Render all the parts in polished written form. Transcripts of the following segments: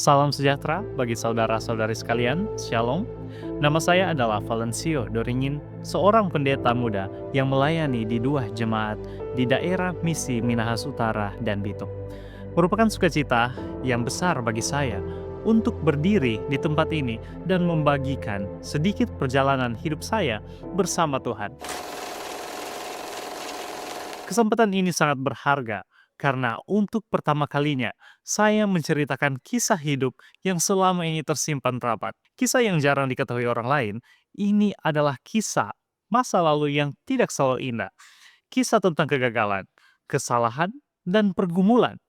Salam sejahtera bagi saudara-saudari sekalian, Shalom. Nama saya adalah Valencio Doringin, seorang pendeta muda yang melayani di dua jemaat di daerah misi Minahas Utara dan Bitung. Merupakan sukacita yang besar bagi saya untuk berdiri di tempat ini dan membagikan sedikit perjalanan hidup saya bersama Tuhan. Kesempatan ini sangat berharga karena untuk pertama kalinya saya menceritakan kisah hidup yang selama ini tersimpan rapat. Kisah yang jarang diketahui orang lain, ini adalah kisah masa lalu yang tidak selalu indah. Kisah tentang kegagalan, kesalahan, dan pergumulan.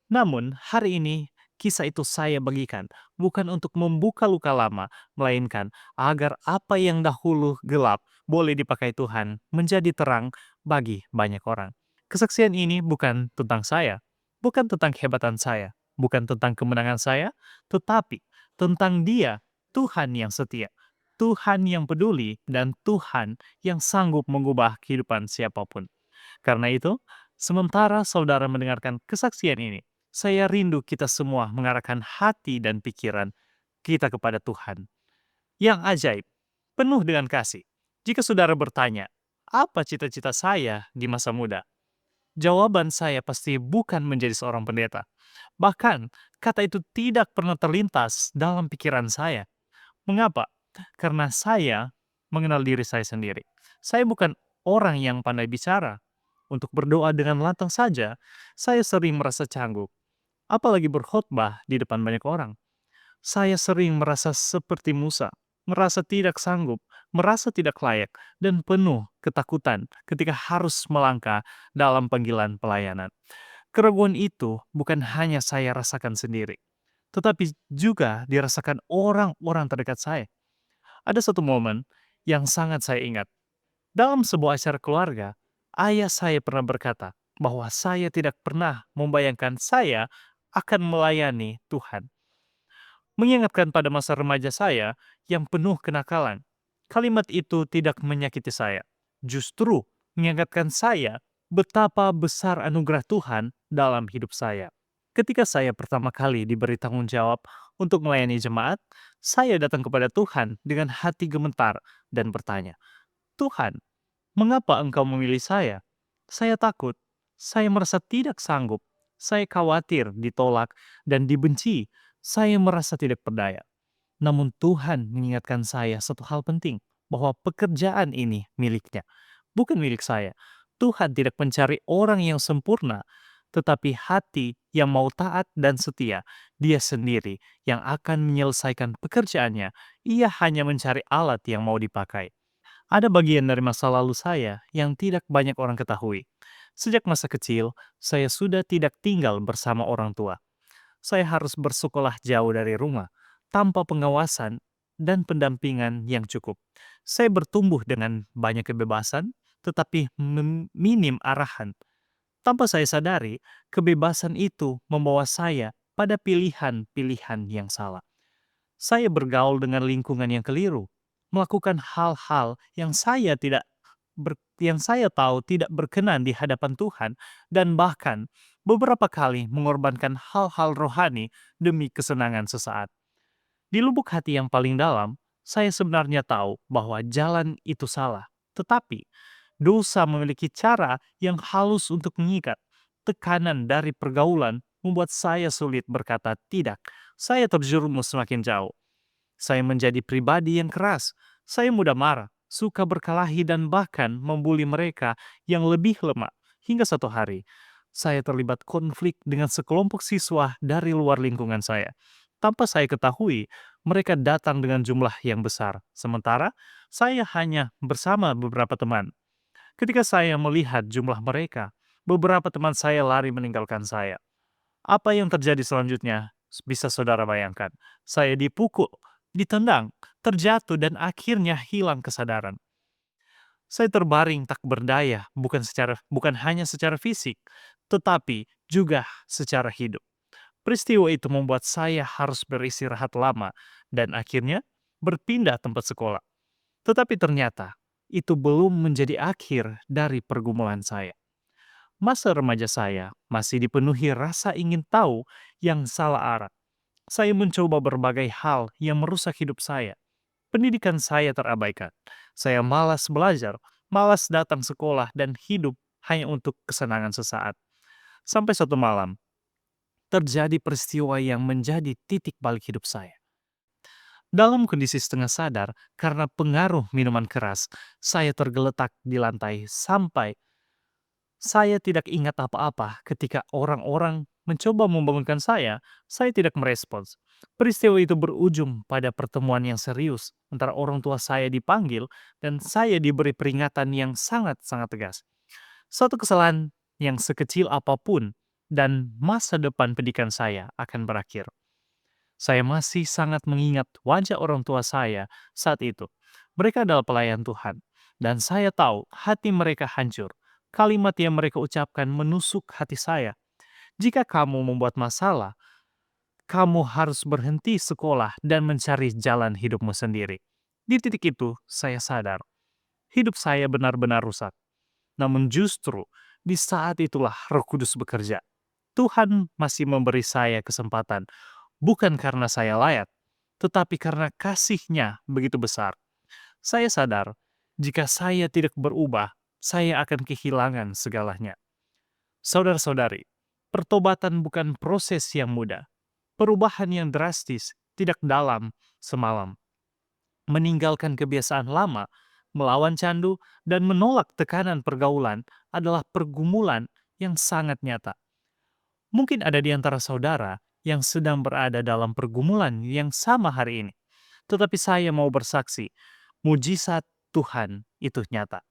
Namun, hari ini kisah itu saya bagikan bukan untuk membuka luka lama, melainkan agar apa yang dahulu gelap boleh dipakai Tuhan menjadi terang bagi banyak orang. Kesaksian ini bukan tentang saya, bukan tentang kehebatan saya, bukan tentang kemenangan saya, tetapi tentang Dia, Tuhan yang setia, Tuhan yang peduli, dan Tuhan yang sanggup mengubah kehidupan siapapun. Karena itu, sementara saudara mendengarkan kesaksian ini, saya rindu kita semua mengarahkan hati dan pikiran kita kepada Tuhan yang ajaib, penuh dengan kasih. Jika saudara bertanya, apa cita-cita saya di masa muda? Jawaban saya pasti bukan menjadi seorang pendeta. Bahkan, kata itu tidak pernah terlintas dalam pikiran saya. Mengapa? Karena saya mengenal diri saya sendiri. Saya bukan orang yang pandai bicara. Untuk berdoa dengan lantang saja, saya sering merasa canggung. Apalagi berkhotbah di depan banyak orang. Saya sering merasa seperti Musa, merasa tidak sanggup, merasa tidak layak, dan penuh ketakutan ketika harus melangkah dalam panggilan pelayanan. Keraguan itu bukan hanya saya rasakan sendiri, tetapi juga dirasakan orang-orang terdekat saya. Ada satu momen yang sangat saya ingat. Dalam sebuah acara keluarga, ayah saya pernah berkata bahwa saya tidak pernah membayangkan saya akan melayani Tuhan. Mengingatkan pada masa remaja saya yang penuh kenakalan. Kalimat itu tidak menyakiti saya. Justru mengingatkan saya betapa besar anugerah Tuhan dalam hidup saya. Ketika saya pertama kali diberi tanggung jawab untuk melayani jemaat, saya datang kepada Tuhan dengan hati gemetar dan bertanya, Tuhan, mengapa Engkau memilih saya? Saya takut, saya merasa tidak sanggup, saya khawatir ditolak dan dibenci, saya merasa tidak berdaya. Namun Tuhan mengingatkan saya satu hal penting, bahwa pekerjaan ini miliknya, bukan milik saya. Tuhan tidak mencari orang yang sempurna, tetapi hati yang mau taat dan setia. Dia sendiri yang akan menyelesaikan pekerjaannya. Ia hanya mencari alat yang mau dipakai. Ada bagian dari masa lalu saya yang tidak banyak orang ketahui. Sejak masa kecil, saya sudah tidak tinggal bersama orang tua. Saya harus bersekolah jauh dari rumah, tanpa pengawasan dan pendampingan yang cukup. Saya bertumbuh dengan banyak kebebasan, tetapi minim arahan. Tanpa saya sadari, kebebasan itu membawa saya pada pilihan-pilihan yang salah. Saya bergaul dengan lingkungan yang keliru, melakukan hal-hal yang yang saya tahu tidak berkenan di hadapan Tuhan, dan bahkan beberapa kali mengorbankan hal-hal rohani demi kesenangan sesaat. Di lubuk hati yang paling dalam, saya sebenarnya tahu bahwa jalan itu salah. Tetapi, dosa memiliki cara yang halus untuk mengikat. Tekanan dari pergaulan membuat saya sulit berkata tidak. Saya terjerumus semakin jauh. Saya menjadi pribadi yang keras. Saya mudah marah, suka berkelahi, dan bahkan membuli mereka yang lebih lemah. Hingga satu hari, saya terlibat konflik dengan sekelompok siswa dari luar lingkungan saya. Tanpa saya ketahui, mereka datang dengan jumlah yang besar. Sementara, saya hanya bersama beberapa teman. Ketika saya melihat jumlah mereka, beberapa teman saya lari meninggalkan saya. Apa yang terjadi selanjutnya? Bisa saudara bayangkan. Saya dipukul, ditendang, terjatuh, dan akhirnya hilang kesadaran. Saya terbaring tak berdaya, bukan hanya secara fisik, tetapi juga secara hidup. Peristiwa itu membuat saya harus beristirahat lama dan akhirnya berpindah tempat sekolah. Tetapi ternyata itu belum menjadi akhir dari pergumulan saya. Masa remaja saya masih dipenuhi rasa ingin tahu yang salah arah. Saya mencoba berbagai hal yang merusak hidup saya. Pendidikan saya terabaikan. Saya malas belajar, malas datang sekolah, dan hidup hanya untuk kesenangan sesaat. Sampai suatu malam, terjadi peristiwa yang menjadi titik balik hidup saya. Dalam kondisi setengah sadar karena pengaruh minuman keras, saya tergeletak di lantai sampai saya tidak ingat apa-apa. Ketika orang-orang mencoba membangunkan saya tidak merespons. Peristiwa itu berujung pada pertemuan yang serius antara orang tua saya dipanggil dan saya diberi peringatan yang sangat-sangat tegas. Suatu kesalahan yang sekecil apapun dan masa depan pendidikan saya akan berakhir. Saya masih sangat mengingat wajah orang tua saya saat itu. Mereka adalah pelayan Tuhan, dan saya tahu hati mereka hancur. Kalimat yang mereka ucapkan menusuk hati saya. Jika kamu membuat masalah, kamu harus berhenti sekolah dan mencari jalan hidupmu sendiri. Di titik itu, saya sadar hidup saya benar-benar rusak. Namun justru di saat itulah Roh Kudus bekerja. Tuhan masih memberi saya kesempatan, bukan karena saya layak, tetapi karena kasih-Nya begitu besar. Saya sadar, jika saya tidak berubah, saya akan kehilangan segalanya. Saudara-saudari, pertobatan bukan proses yang mudah. Perubahan yang drastis tidak dalam semalam. Meninggalkan kebiasaan lama, melawan candu, dan menolak tekanan pergaulan adalah pergumulan yang sangat nyata. Mungkin ada di antara saudara yang sedang berada dalam pergumulan yang sama hari ini. Tetapi saya mau bersaksi, mujizat Tuhan itu nyata.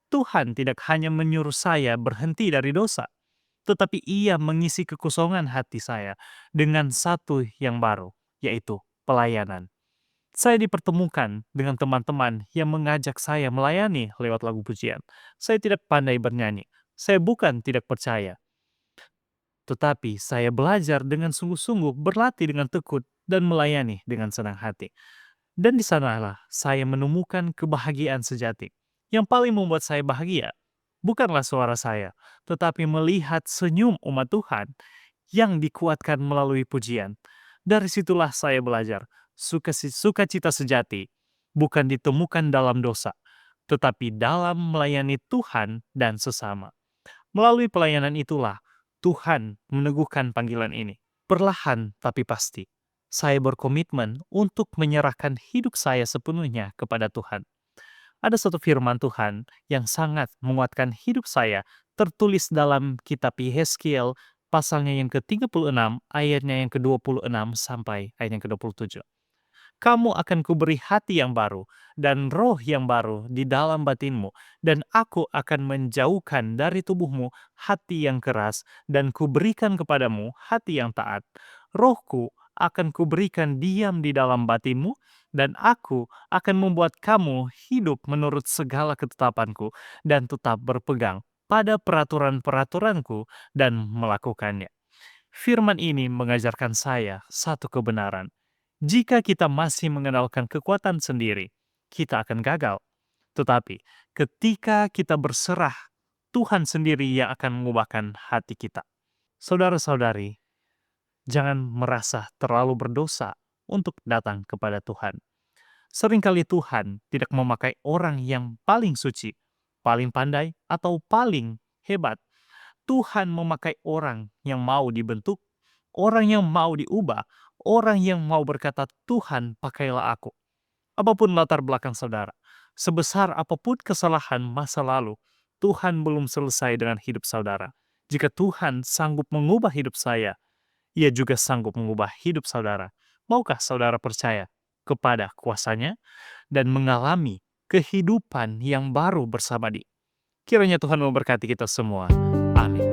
Tuhan tidak hanya menyuruh saya berhenti dari dosa, tetapi Ia mengisi kekosongan hati saya dengan satu yang baru, yaitu pelayanan. Saya dipertemukan dengan teman-teman yang mengajak saya melayani lewat lagu pujian. Saya tidak pandai bernyanyi. Saya bukan tidak percaya, tetapi saya belajar dengan sungguh-sungguh, berlatih dengan tekun, dan melayani dengan senang hati. Dan di sanalah saya menemukan kebahagiaan sejati. Yang paling membuat saya bahagia bukanlah suara saya, tetapi melihat senyum umat Tuhan yang dikuatkan melalui pujian. Dari situlah saya belajar, sukacita sejati bukan ditemukan dalam dosa, tetapi dalam melayani Tuhan dan sesama. Melalui pelayanan itulah Tuhan meneguhkan panggilan ini. Perlahan tapi pasti, saya berkomitmen untuk menyerahkan hidup saya sepenuhnya kepada Tuhan. Ada satu firman Tuhan yang sangat menguatkan hidup saya, tertulis dalam kitab Yehezkiel pasalnya yang ke-36, ayatnya yang ke-26 sampai ayat yang ke-27. Kamu akan kuberi hati yang baru dan roh yang baru di dalam batinmu, dan aku akan menjauhkan dari tubuhmu hati yang keras dan kuberikan kepadamu hati yang taat. Rohku akan kuberikan diam di dalam batinmu, dan aku akan membuat kamu hidup menurut segala ketetapanku dan tetap berpegang pada peraturan-peraturanku dan melakukannya. Firman ini mengajarkan saya satu kebenaran. Jika kita masih mengandalkan kekuatan sendiri, kita akan gagal. Tetapi ketika kita berserah, Tuhan sendiri yang akan mengubahkan hati kita. Saudara-saudari, jangan merasa terlalu berdosa untuk datang kepada Tuhan. Seringkali Tuhan tidak memakai orang yang paling suci, paling pandai, atau paling hebat. Tuhan memakai orang yang mau dibentuk, orang yang mau diubah, orang yang mau berkata, "Tuhan, pakailah aku." Apapun latar belakang saudara, sebesar apapun kesalahan masa lalu, Tuhan belum selesai dengan hidup saudara. Jika Tuhan sanggup mengubah hidup saya, Ia juga sanggup mengubah hidup saudara. Maukah saudara percaya kepada kuasanya dan mengalami kehidupan yang baru bersama Dia? Kiranya Tuhan memberkati kita semua. Amin.